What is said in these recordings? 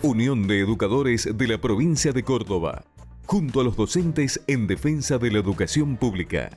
Unión de Educadores de la Provincia de Córdoba, junto a los docentes en defensa de la educación pública.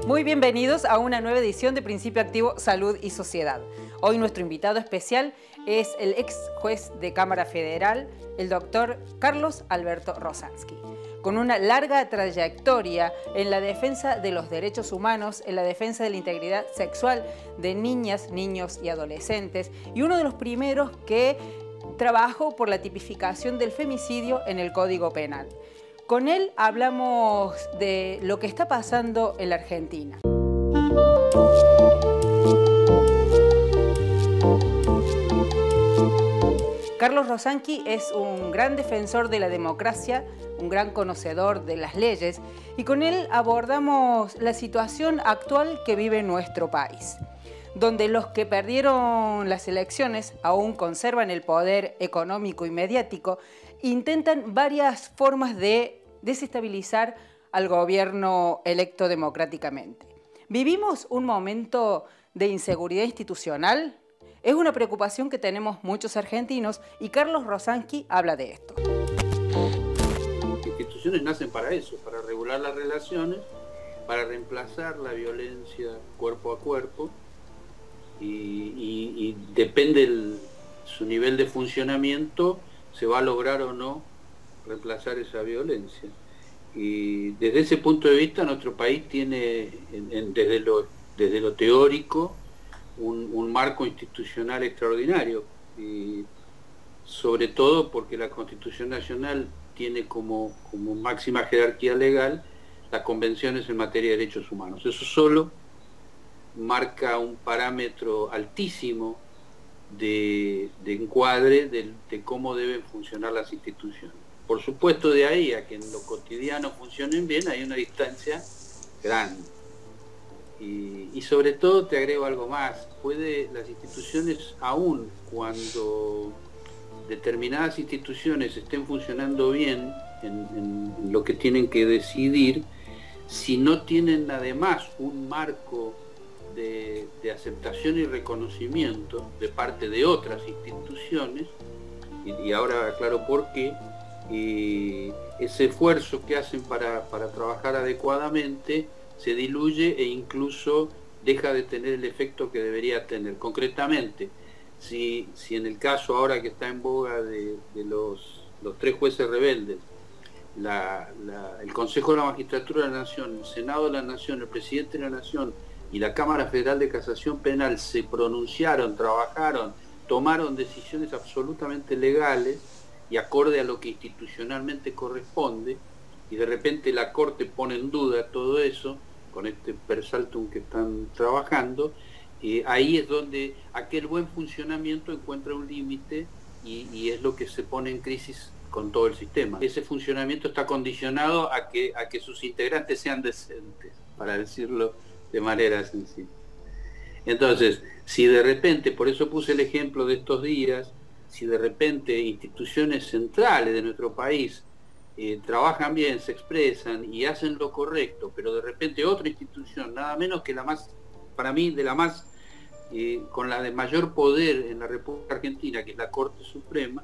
Muy bienvenidos a una nueva edición de Principio Activo Salud y Sociedad. Hoy nuestro invitado especial es el ex juez de Cámara Federal, el doctor Carlos Alberto Rosansky, con una larga trayectoria en la defensa de los derechos humanos, en la defensa de la integridad sexual de niñas, niños y adolescentes, y uno de los primeros que trabajó por la tipificación del femicidio en el Código Penal. Con él hablamos de lo que está pasando en la Argentina. Carlos Rosansky es un gran defensor de la democracia, un gran conocedor de las leyes, y con él abordamos la situación actual que vive nuestro país, donde los que perdieron las elecciones aún conservan el poder económico y mediático, intentan varias formas de desestabilizar al gobierno electo democráticamente. ¿Vivimos un momento de inseguridad institucional? Es una preocupación que tenemos muchos argentinos y Carlos Rosansky habla de esto. Las instituciones nacen para eso, para regular las relaciones, para reemplazar la violencia cuerpo a cuerpo y depende su nivel de funcionamiento, se va a lograr o no reemplazar esa violencia. Y desde ese punto de vista nuestro país tiene desde lo teórico un marco institucional extraordinario, y sobre todo porque la Constitución Nacional tiene como máxima jerarquía legal las convenciones en materia de derechos humanos. Eso solo marca un parámetro altísimo de encuadre de cómo deben funcionar las instituciones. Por supuesto, de ahí a que en lo cotidiano funcionen bien hay una distancia grande. Y sobre todo te agrego algo más, las instituciones, aun cuando determinadas instituciones estén funcionando bien en lo que tienen que decidir, si no tienen además un marco de aceptación y reconocimiento de parte de otras instituciones, y ahora aclaro por qué, ese esfuerzo que hacen para trabajar adecuadamente se diluye e incluso deja de tener el efecto que debería tener. Concretamente, si en el caso ahora que está en boga de los 3 jueces rebeldes, el Consejo de la Magistratura de la Nación, el Senado de la Nación, el Presidente de la Nación y la Cámara Federal de Casación Penal se pronunciaron, trabajaron, tomaron decisiones absolutamente legales y acorde a lo que institucionalmente corresponde, y de repente la Corte pone en duda todo eso con este per saltum que están trabajando, ahí es donde aquel buen funcionamiento encuentra un límite y es lo que se pone en crisis con todo el sistema. Ese funcionamiento está condicionado a que sus integrantes sean decentes, para decirlo de manera sencilla. Entonces, si de repente, por eso puse el ejemplo de estos días, si de repente instituciones centrales de nuestro país trabajan bien, se expresan y hacen lo correcto, pero de repente otra institución, nada menos que la más, para mí, de la más, con la de mayor poder en la República Argentina, que es la Corte Suprema,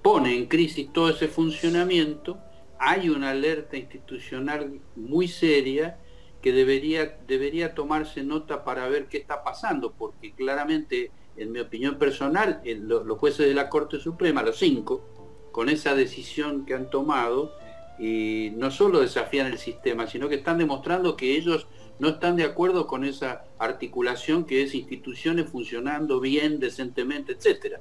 pone en crisis todo ese funcionamiento, hay una alerta institucional muy seria que debería tomarse nota para ver qué está pasando, porque claramente, en mi opinión personal, los jueces de la Corte Suprema, los 5, con esa decisión que han tomado, no solo desafían el sistema, sino que están demostrando que ellos no están de acuerdo con esa articulación que es instituciones funcionando bien, decentemente, etc.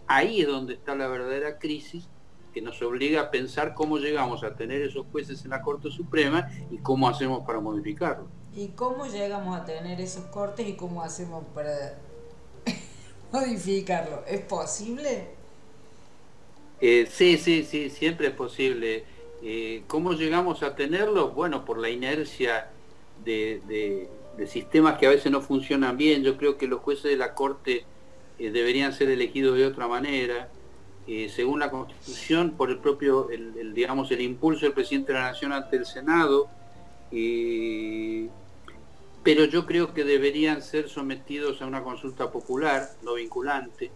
Ahí es donde está la verdadera crisis, que nos obliga a pensar cómo llegamos a tener esos jueces en la Corte Suprema y cómo hacemos para modificarlo. ¿Y cómo llegamos a tener esos cortes y cómo hacemos para modificarlo? ¿Es posible? Sí, siempre es posible. ¿Cómo llegamos a tenerlo? Bueno, por la inercia de sistemas que a veces no funcionan bien. Yo creo que los jueces de la Corte deberían ser elegidos de otra manera, según la Constitución, por el propio, digamos, el impulso del presidente de la Nación ante el Senado, pero yo creo que deberían ser sometidos a una consulta popular, no vinculante.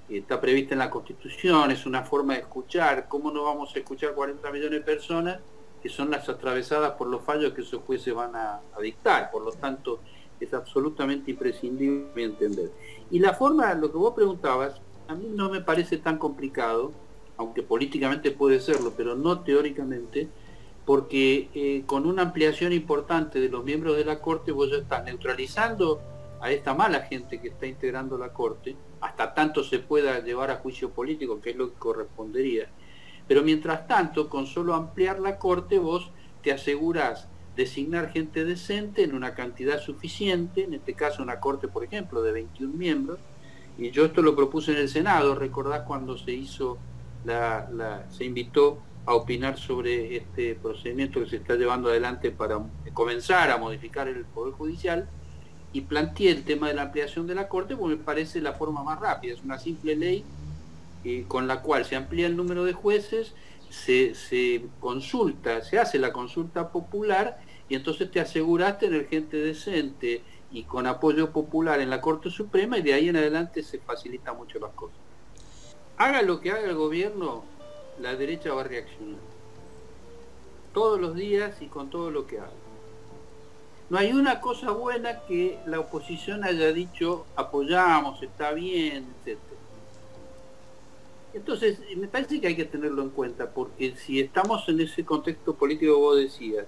Está prevista en la Constitución, es una forma de escuchar. ¿Cómo no vamos a escuchar 40 millones de personas que son las atravesadas por los fallos que esos jueces van a dictar? Por lo tanto, es absolutamente imprescindible, a mi entender. Y la forma, lo que vos preguntabas, a mí no me parece tan complicado, aunque políticamente puede serlo, pero no teóricamente, porque con una ampliación importante de los miembros de la Corte vos ya estás neutralizando a esta mala gente que está integrando la Corte, hasta tanto se pueda llevar a juicio político, que es lo que correspondería. Pero mientras tanto, con solo ampliar la Corte, vos te asegurás designar gente decente en una cantidad suficiente, en este caso una Corte, por ejemplo, de 21 miembros, y yo esto lo propuse en el Senado. Recordás cuando se hizo se invitó a opinar sobre este procedimiento que se está llevando adelante para comenzar a modificar el Poder Judicial, y planteé el tema de la ampliación de la Corte porque me parece la forma más rápida. Es una simple ley con la cual se amplía el número de jueces, se consulta, se hace la consulta popular, y entonces te aseguras tener gente decente y con apoyo popular en la Corte Suprema, y de ahí en adelante se facilita mucho las cosas. Haga lo que haga el gobierno, la derecha va a reaccionar. Todos los días y con todo lo que haga. No hay una cosa buena que la oposición haya dicho apoyamos, está bien, etc. Entonces, me parece que hay que tenerlo en cuenta, porque si estamos en ese contexto político que vos decías,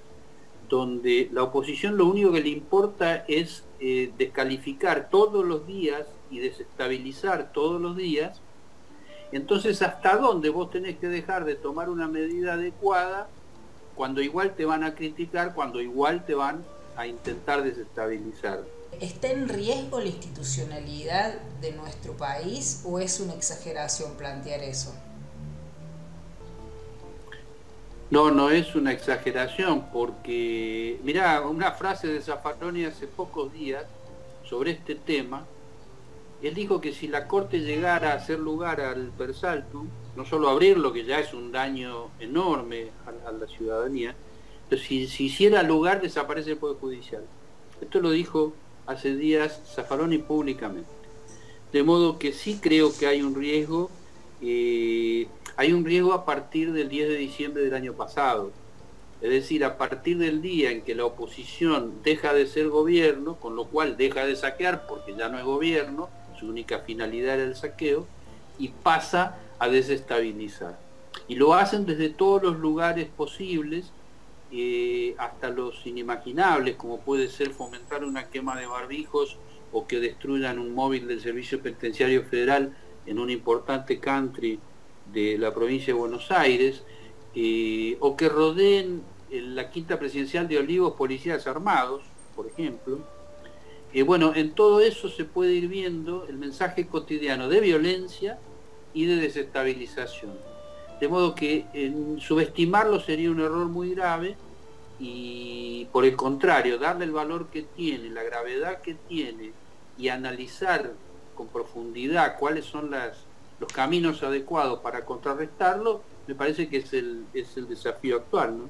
donde la oposición lo único que le importa es descalificar todos los días y desestabilizar todos los días, entonces ¿hasta dónde vos tenés que dejar de tomar una medida adecuada cuando igual te van a criticar, cuando igual te van a intentar desestabilizar? ¿Está en riesgo la institucionalidad de nuestro país o es una exageración plantear eso? No es una exageración, porque, mirá, una frase de Zaffaroni hace pocos días sobre este tema. Él dijo que si la Corte llegara a hacer lugar al persaltum, no solo abrirlo, que ya es un daño enorme a la ciudadanía, pero si hiciera lugar, desaparece el Poder Judicial. Esto lo dijo hace días Zaffaroni públicamente. De modo que sí creo que hay un riesgo. Hay un riesgo a partir del 10 de diciembre del año pasado. Es decir, a partir del día en que la oposición deja de ser gobierno, con lo cual deja de saquear porque ya no es gobierno, su única finalidad era el saqueo, y pasa a desestabilizar. Y lo hacen desde todos los lugares posibles, hasta los inimaginables, como puede ser fomentar una quema de barbijos o que destruyan un móvil del Servicio Penitenciario Federal en un importante country de la provincia de Buenos Aires, o que rodeen la quinta presidencial de Olivos policías armados, por ejemplo. Bueno, en todo eso se puede ir viendo el mensaje cotidiano de violencia y de desestabilización. De modo que subestimarlo sería un error muy grave, y por el contrario, darle el valor que tiene, la gravedad que tiene, y analizar con profundidad cuáles son los caminos adecuados para contrarrestarlo, me parece que es el desafío actual, ¿no?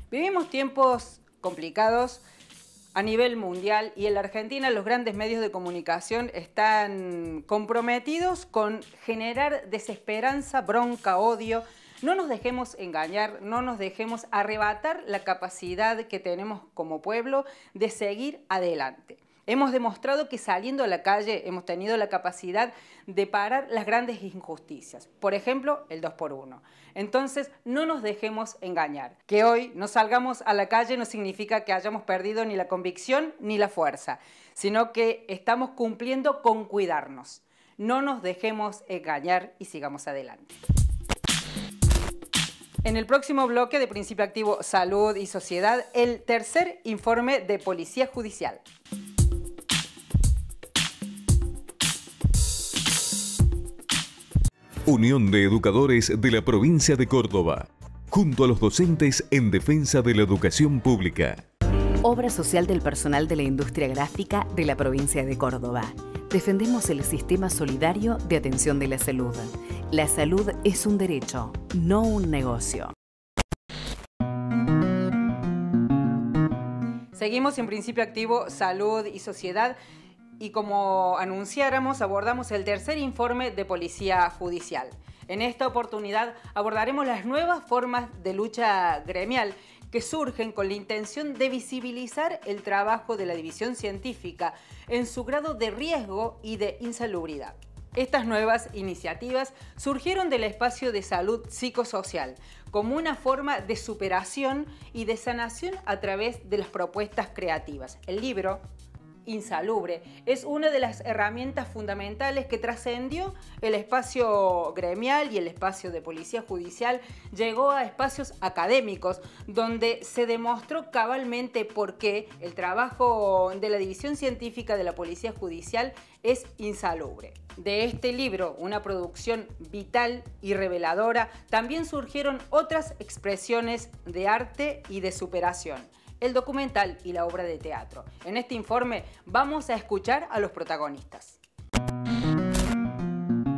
Vivimos tiempos complicados a nivel mundial, y en la Argentina los grandes medios de comunicación están comprometidos con generar desesperanza, bronca, odio. No nos dejemos engañar, no nos dejemos arrebatar la capacidad que tenemos como pueblo de seguir adelante. Hemos demostrado que saliendo a la calle hemos tenido la capacidad de parar las grandes injusticias. Por ejemplo, el 2x1. Entonces, no nos dejemos engañar. Que hoy no salgamos a la calle no significa que hayamos perdido ni la convicción ni la fuerza, sino que estamos cumpliendo con cuidarnos. No nos dejemos engañar y sigamos adelante. En el próximo bloque de Principio Activo Salud y Sociedad, el tercer informe de Policía Judicial. Unión de Educadores de la Provincia de Córdoba, junto a los docentes en defensa de la educación pública. Obra social del personal de la industria gráfica de la provincia de Córdoba. Defendemos el sistema solidario de atención de la salud. La salud es un derecho, no un negocio. Seguimos en Principio Activo, Salud y Sociedad. Y como anunciáramos, abordamos el tercer informe de Policía Judicial. En esta oportunidad abordaremos las nuevas formas de lucha gremial que surgen con la intención de visibilizar el trabajo de la división científica en su grado de riesgo y de insalubridad. Estas nuevas iniciativas surgieron del espacio de salud psicosocial como una forma de superación y de sanación a través de las propuestas creativas. El libro Insalubre es una de las herramientas fundamentales que trascendió el espacio gremial y el espacio de policía judicial, llegó a espacios académicos donde se demostró cabalmente por qué el trabajo de la división científica de la policía judicial es insalubre. De este libro, una producción vital y reveladora, también surgieron otras expresiones de arte y de superación: el documental y la obra de teatro. En este informe vamos a escuchar a los protagonistas.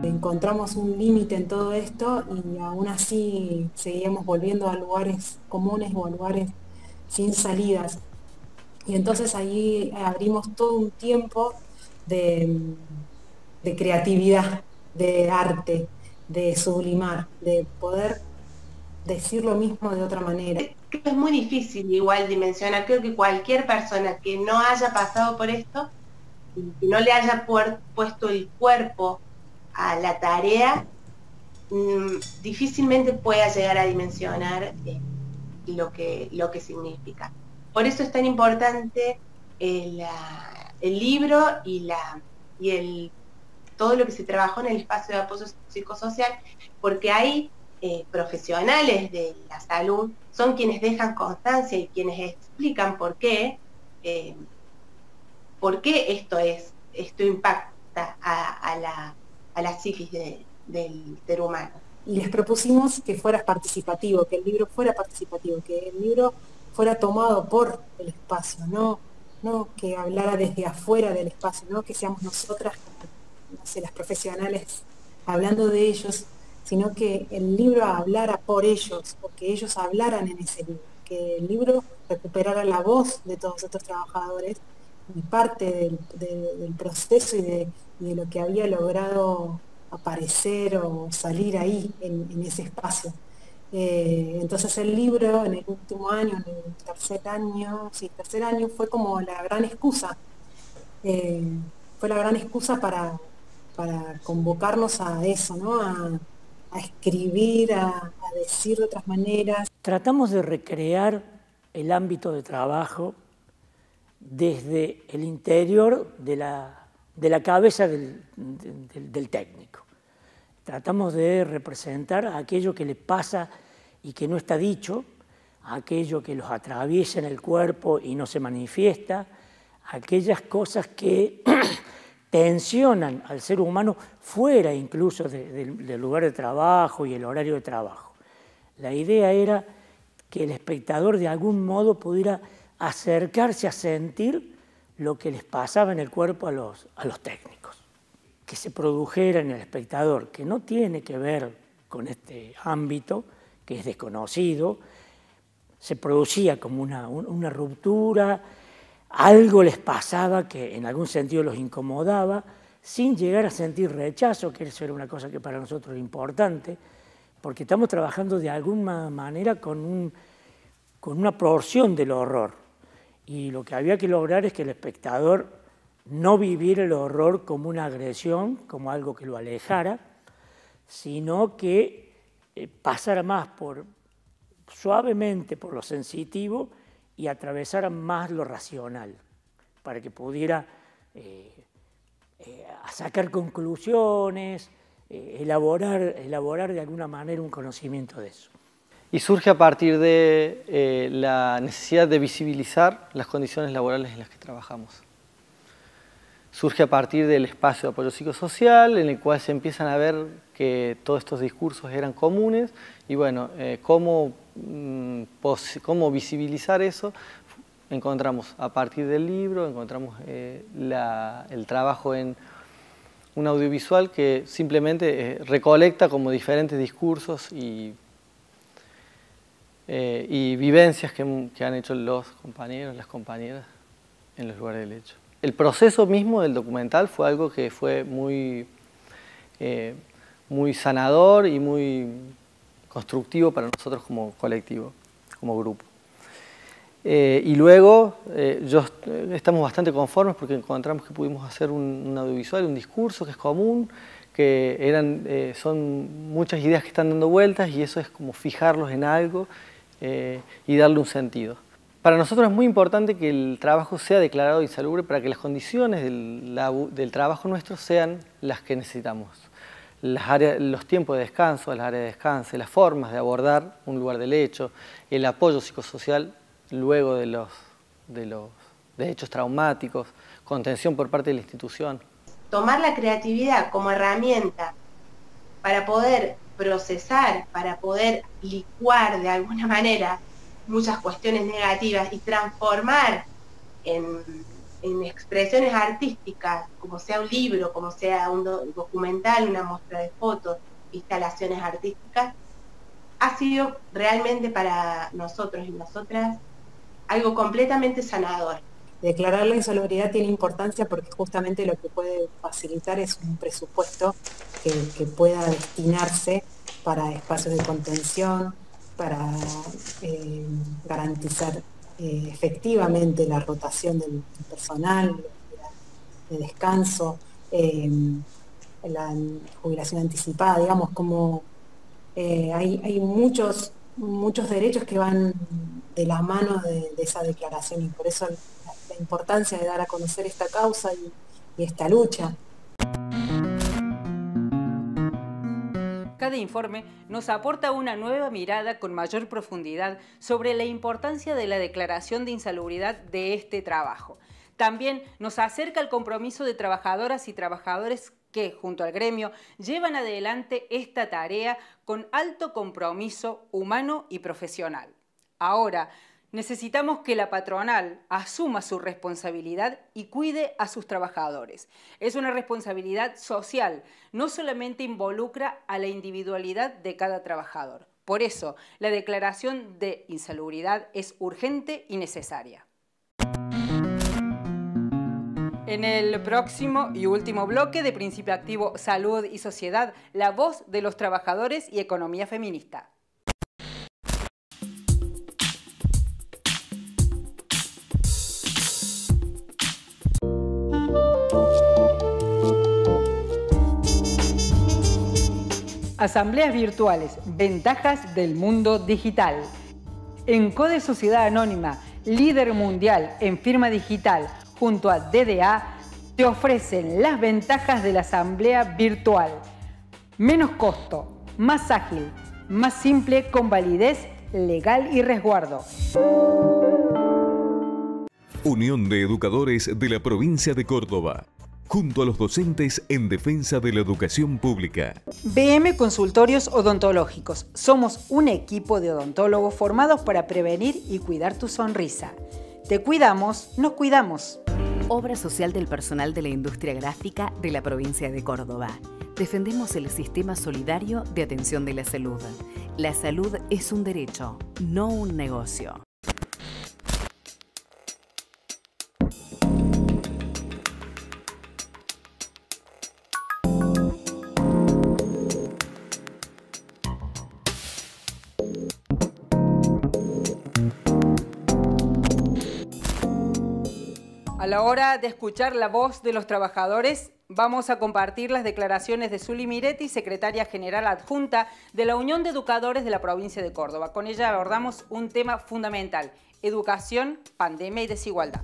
Encontramos un límite en todo esto y aún así seguíamos volviendo a lugares comunes o a lugares sin salidas. Y entonces ahí abrimos todo un tiempo de creatividad, de arte, de sublimar, de poder decir lo mismo de otra manera. Es muy difícil igual dimensionar. Creo que cualquier persona que no haya pasado por esto y que no le haya puesto el cuerpo a la tarea, difícilmente pueda llegar a dimensionar lo que significa. Por eso es tan importante el libro y todo lo que se trabajó en el espacio de apoyo psicosocial, porque hay profesionales de la salud son quienes dejan constancia y quienes explican por qué esto impacta a la psiquis del ser humano. Y les propusimos que fuera participativo, que el libro fuera participativo, que el libro fuera tomado por el espacio, no que hablara desde afuera del espacio, no que seamos nosotras, no sé, las profesionales hablando de ellos, sino que el libro hablara por ellos, o que ellos hablaran en ese libro, que el libro recuperara la voz de todos estos trabajadores y parte del proceso y de lo que había logrado aparecer o salir ahí en ese espacio. Entonces el libro en el último año, en el tercer año fue como la gran excusa, para convocarnos a eso, ¿no? A escribir, a decir de otras maneras. Tratamos de recrear el ámbito de trabajo desde el interior de la cabeza del técnico. Tratamos de representar aquello que le pasa y que no está dicho, aquello que los atraviesa en el cuerpo y no se manifiesta, aquellas cosas que tensionan al ser humano fuera incluso del lugar de trabajo y el horario de trabajo. La idea era que el espectador de algún modo pudiera acercarse a sentir lo que les pasaba en el cuerpo a los técnicos. Que se produjera en el espectador, que no tiene que ver con este ámbito, que es desconocido, se producía como una ruptura, algo les pasaba que en algún sentido los incomodaba, sin llegar a sentir rechazo, que eso era una cosa que para nosotros era importante, porque estamos trabajando de alguna manera con una porción del horror. Y lo que había que lograr es que el espectador no viviera el horror como una agresión, como algo que lo alejara, sino que pasara más suavemente por lo sensitivo y atravesara más lo racional, para que pudiera sacar conclusiones, elaborar de alguna manera un conocimiento de eso. Y surge a partir de la necesidad de visibilizar las condiciones laborales en las que trabajamos. surge a partir del espacio de apoyo psicosocial, en el cual se empiezan a ver que todos estos discursos eran comunes y bueno, cómo visibilizar eso. Encontramos a partir del libro, encontramos el trabajo en un audiovisual que simplemente recolecta como diferentes discursos y vivencias que han hecho los compañeros, las compañeras en los lugares del hecho. El proceso mismo del documental fue algo que fue muy sanador y muy constructivo para nosotros como colectivo, como grupo. Y luego estamos bastante conformes porque encontramos que pudimos hacer un audiovisual, un discurso que es común, que son muchas ideas que están dando vueltas y eso es como fijarlos en algo y darle un sentido. Para nosotros es muy importante que el trabajo sea declarado insalubre para que las condiciones del trabajo nuestro sean las que necesitamos. Los tiempos de descanso, las áreas de descanso, las formas de abordar un lugar del hecho, el apoyo psicosocial luego de hechos traumáticos, contención por parte de la institución. Tomar la creatividad como herramienta para poder procesar, para poder licuar de alguna manera muchas cuestiones negativas y transformar en expresiones artísticas, como sea un libro, como sea un documental, una muestra de fotos, instalaciones artísticas, ha sido realmente para nosotros y nosotras algo completamente sanador. Declarar la insalubridad tiene importancia porque justamente lo que puede facilitar es un presupuesto que pueda destinarse para espacios de contención, para garantizar efectivamente la rotación del personal, de descanso, la jubilación anticipada, digamos, como hay muchos derechos que van de la mano de esa declaración y por eso la importancia de dar a conocer esta causa y esta lucha. Cada informe nos aporta una nueva mirada con mayor profundidad sobre la importancia de la declaración de insalubridad de este trabajo. También nos acerca al compromiso de trabajadoras y trabajadores que, junto al gremio, llevan adelante esta tarea con alto compromiso humano y profesional. Ahora, necesitamos que la patronal asuma su responsabilidad y cuide a sus trabajadores. Es una responsabilidad social, no solamente involucra a la individualidad de cada trabajador. Por eso, la declaración de insalubridad es urgente y necesaria. En el próximo y último bloque de Principio Activo Salud y Sociedad, la voz de los trabajadores y economía feminista. Asambleas virtuales, ventajas del mundo digital. En Code Sociedad Anónima, líder mundial en firma digital, junto a DDA, te ofrecen las ventajas de la asamblea virtual. Menos costo, más ágil, más simple, con validez legal y resguardo. Unión de Educadores de la Provincia de Córdoba, junto a los docentes en defensa de la educación pública. BM Consultorios Odontológicos. Somos un equipo de odontólogos formados para prevenir y cuidar tu sonrisa. Te cuidamos, nos cuidamos. Obra social del personal de la industria gráfica de la provincia de Córdoba. Defendemos el sistema solidario de atención de la salud. La salud es un derecho, no un negocio. A la hora de escuchar la voz de los trabajadores, vamos a compartir las declaraciones de Zuli Miretti, secretaria general adjunta de la Unión de Educadores de la provincia de Córdoba. Con ella abordamos un tema fundamental: educación, pandemia y desigualdad.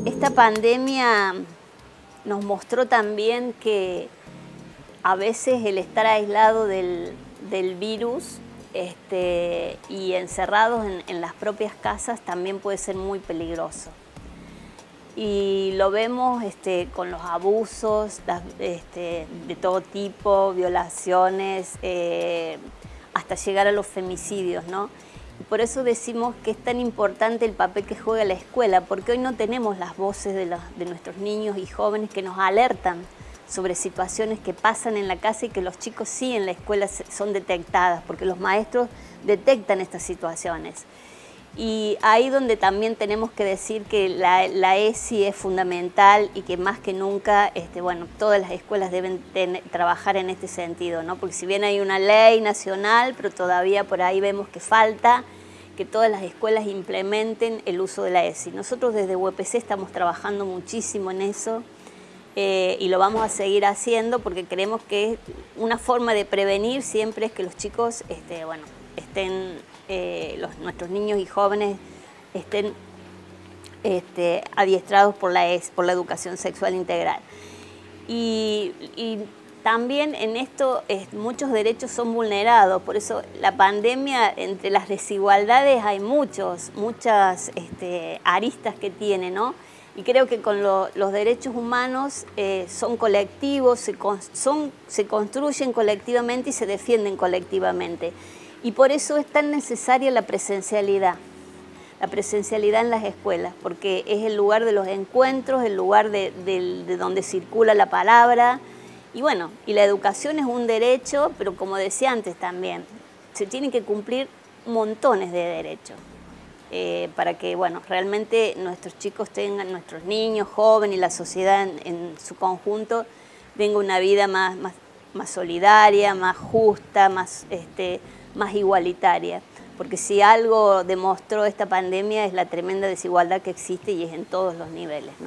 Esta pandemia nos mostró también que a veces el estar aislado del del virus y encerrados en las propias casas también puede ser muy peligroso. Y lo vemos con los abusos de todo tipo, violaciones, hasta llegar a los femicidios, ¿no? Y por eso decimos que es tan importante el papel que juega la escuela, porque hoy no tenemos las voces de nuestros niños y jóvenes que nos alertan sobre situaciones que pasan en la casa y que los chicos sí en la escuela son detectadas, porque los maestros detectan estas situaciones. Y ahí donde también tenemos que decir que la ESI es fundamental y que más que nunca, bueno, todas las escuelas deben trabajar en este sentido, ¿no? Porque si bien hay una ley nacional, pero todavía por ahí vemos que falta que todas las escuelas implementen el uso de la ESI. Nosotros desde UPC estamos trabajando muchísimo en eso y lo vamos a seguir haciendo porque creemos que una forma de prevenir siempre es que los chicos bueno, estén... nuestros niños y jóvenes estén adiestrados por la educación sexual integral. Y también en esto muchos derechos son vulnerados, por eso la pandemia, entre las desigualdades hay muchas aristas que tiene, ¿no? Y creo que con los derechos humanos son colectivos, se construyen colectivamente y se defienden colectivamente. Y por eso es tan necesaria la presencialidad en las escuelas, porque es el lugar de los encuentros, el lugar de donde circula la palabra. Y bueno, y la educación es un derecho, pero como decía antes también, se tienen que cumplir montones de derechos para que, bueno, realmente nuestros chicos tengan, nuestros niños, jóvenes y la sociedad en su conjunto tenga una vida más solidaria, más justa, más igualitaria, porque si algo demostró esta pandemia es la tremenda desigualdad que existe y es en todos los niveles, ¿no?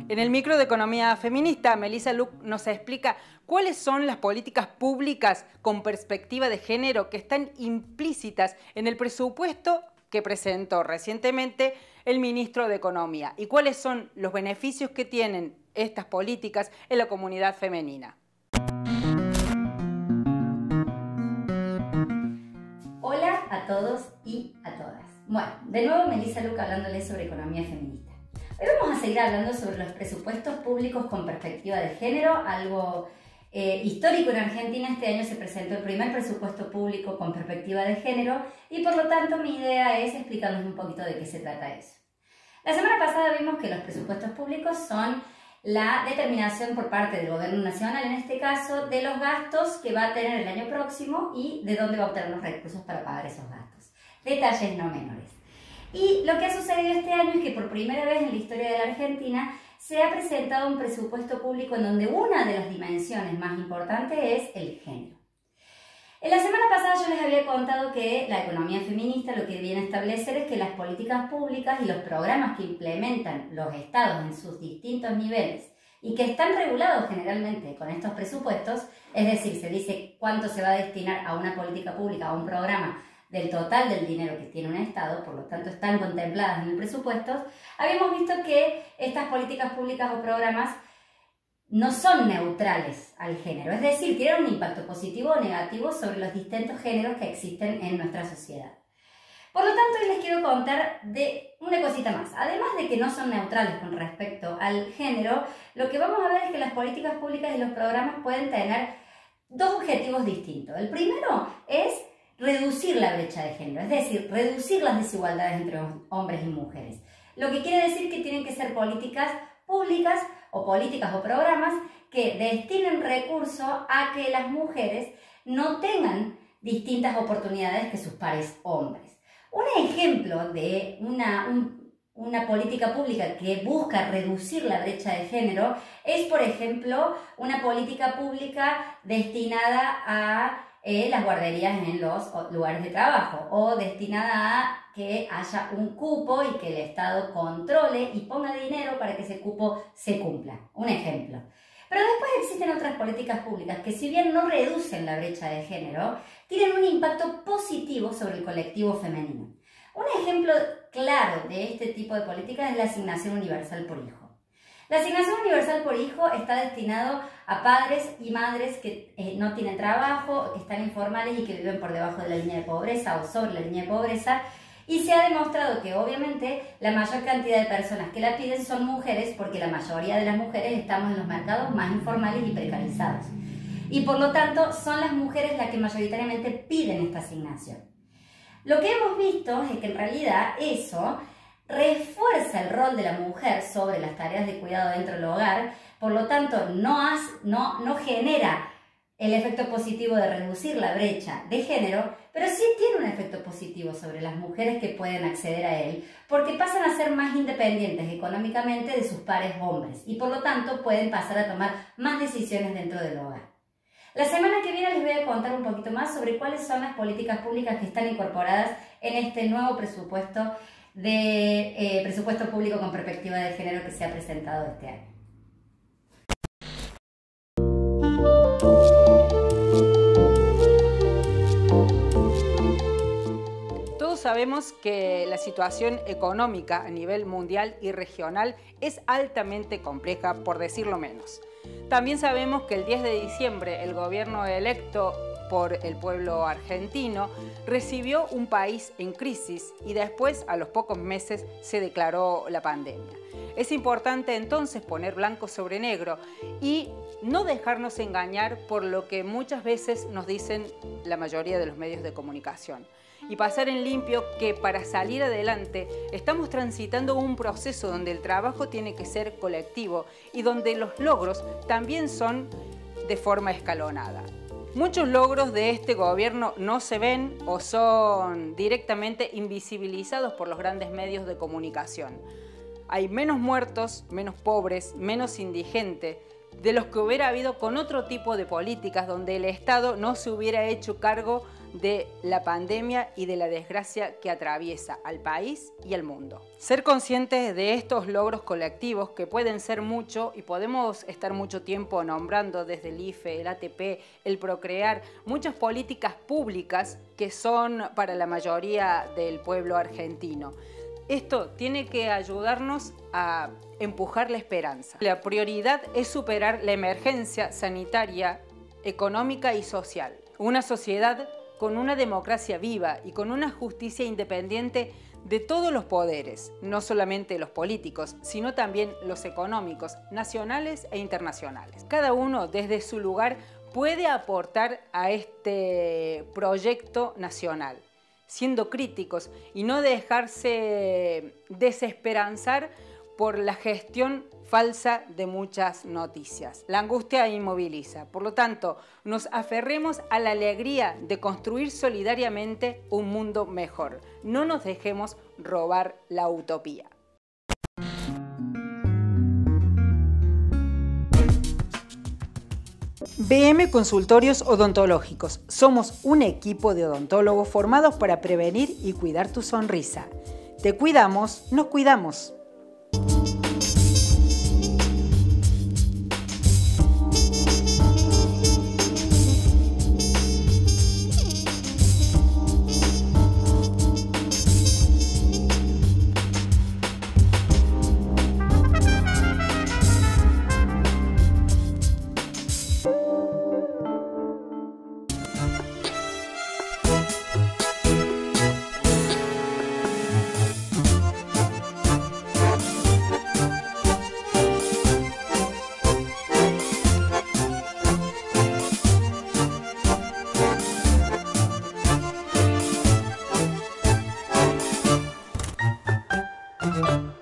En el micro de Economía Feminista, Melissa Luc nos explica cuáles son las políticas públicas con perspectiva de género que están implícitas en el presupuesto que presentó recientemente el ministro de Economía y cuáles son los beneficios que tienen estas políticas en la comunidad femenina. Hola a todos y a todas. Bueno, de nuevo Melissa Luc hablándoles sobre economía feminista. Hoy vamos a seguir hablando sobre los presupuestos públicos con perspectiva de género, algo histórico en Argentina. Este año se presentó el primer presupuesto público con perspectiva de género y por lo tanto mi idea es explicarles un poquito de qué se trata eso. La semana pasada vimos que los presupuestos públicos son la determinación por parte del gobierno nacional, en este caso, de los gastos que va a tener el año próximo y de dónde va a obtener los recursos para pagar esos gastos. Detalles no menores. Y lo que ha sucedido este año es que por primera vez en la historia de la Argentina se ha presentado un presupuesto público en donde una de las dimensiones más importantes es el género. En la semana pasada yo les había contado que la economía feminista lo que viene a establecer es que las políticas públicas y los programas que implementan los estados en sus distintos niveles y que están regulados generalmente con estos presupuestos, es decir, se dice cuánto se va a destinar a una política pública, a un programa, del total del dinero que tiene un Estado, por lo tanto están contempladas en el presupuesto, habíamos visto que estas políticas públicas o programas no son neutrales al género, es decir, tienen un impacto positivo o negativo sobre los distintos géneros que existen en nuestra sociedad. Por lo tanto, hoy les quiero contar de una cosita más. Además de que no son neutrales con respecto al género, lo que vamos a ver es que las políticas públicas y los programas pueden tener dos objetivos distintos. El primero es reducir la brecha de género, es decir, reducir las desigualdades entre hombres y mujeres. Lo que quiere decir que tienen que ser políticas públicas o políticas o programas que destinen recursos a que las mujeres no tengan distintas oportunidades que sus pares hombres. Un ejemplo de una política pública que busca reducir la brecha de género es, por ejemplo, una política pública destinada a las guarderías en los lugares de trabajo o destinada a que haya un cupo y que el Estado controle y ponga dinero para que ese cupo se cumpla. Un ejemplo. Pero después existen otras políticas públicas que, si bien no reducen la brecha de género, tienen un impacto positivo sobre el colectivo femenino. Un ejemplo claro de este tipo de políticas es la asignación universal por hijo. La asignación universal por hijo está destinado a padres y madres que no tienen trabajo, que están informales y que viven por debajo de la línea de pobreza o sobre la línea de pobreza. Y se ha demostrado que obviamente la mayor cantidad de personas que la piden son mujeres, porque la mayoría de las mujeres estamos en los mercados más informales y precarizados. Y por lo tanto son las mujeres las que mayoritariamente piden esta asignación. Lo que hemos visto es que en realidad eso refuerza el rol de la mujer sobre las tareas de cuidado dentro del hogar, por lo tanto no genera el efecto positivo de reducir la brecha de género, pero sí tiene un efecto positivo sobre las mujeres que pueden acceder a él, porque pasan a ser más independientes económicamente de sus pares hombres y por lo tanto pueden pasar a tomar más decisiones dentro del hogar. La semana que viene les voy a contar un poquito más sobre cuáles son las políticas públicas que están incorporadas en este nuevo presupuesto presupuesto público con perspectiva de género que se ha presentado este año. Todos sabemos que la situación económica a nivel mundial y regional es altamente compleja, por decirlo menos. También sabemos que el 10 de diciembre el gobierno electo por el pueblo argentino recibió un país en crisis y después, a los pocos meses, se declaró la pandemia. Es importante entonces poner blanco sobre negro y no dejarnos engañar por lo que muchas veces nos dicen la mayoría de los medios de comunicación. Y pasar en limpio que para salir adelante estamos transitando un proceso donde el trabajo tiene que ser colectivo y donde los logros también son de forma escalonada. Muchos logros de este gobierno no se ven o son directamente invisibilizados por los grandes medios de comunicación. Hay menos muertos, menos pobres, menos indigentes de los que hubiera habido con otro tipo de políticas donde el Estado no se hubiera hecho cargo de la pandemia y de la desgracia que atraviesa al país y al mundo. Ser conscientes de estos logros colectivos, que pueden ser mucho y podemos estar mucho tiempo nombrando desde el IFE, el ATP, el Procrear, muchas políticas públicas que son para la mayoría del pueblo argentino. Esto tiene que ayudarnos a empujar la esperanza. La prioridad es superar la emergencia sanitaria, económica y social. Una sociedad con una democracia viva y con una justicia independiente de todos los poderes, no solamente los políticos, sino también los económicos, nacionales e internacionales. Cada uno desde su lugar puede aportar a este proyecto nacional, siendo críticos y no dejarse desesperanzar por la gestión falsa de muchas noticias. La angustia inmoviliza, por lo tanto, nos aferremos a la alegría de construir solidariamente un mundo mejor. No nos dejemos robar la utopía. BM Consultorios Odontológicos. Somos un equipo de odontólogos formados para prevenir y cuidar tu sonrisa. Te cuidamos, nos cuidamos. Thank you.